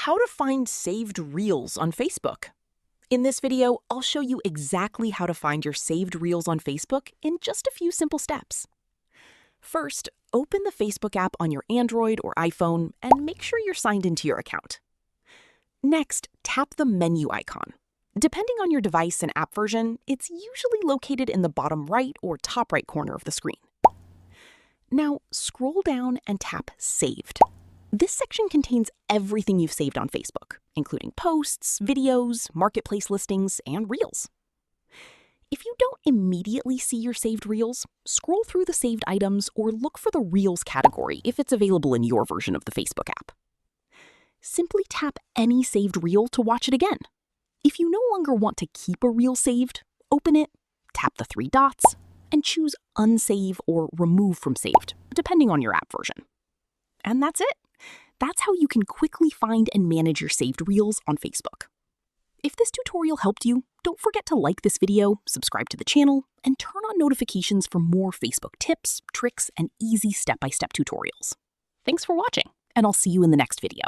how to find saved Reels on Facebook. In this video, I'll show you exactly how to find your saved Reels on Facebook in just a few simple steps. First, open the Facebook app on your Android or iPhone and make sure you're signed into your account. Next, tap the menu icon. Depending on your device and app version, it's usually located in the bottom right or top right corner of the screen. Now, scroll down and tap Saved. This section contains everything you've saved on Facebook, including posts, videos, marketplace listings, and Reels. If you don't immediately see your saved Reels, scroll through the saved items or look for the Reels category if it's available in your version of the Facebook app. Simply tap any saved Reel to watch it again. If you no longer want to keep a Reel saved, open it, tap the three dots, and choose Unsave or Remove from Saved, depending on your app version. And that's it. That's how you can quickly find and manage your saved Reels on Facebook. If this tutorial helped you, don't forget to like this video, subscribe to the channel, and turn on notifications for more Facebook tips, tricks, and easy step-by-step tutorials. Thanks for watching, and I'll see you in the next video.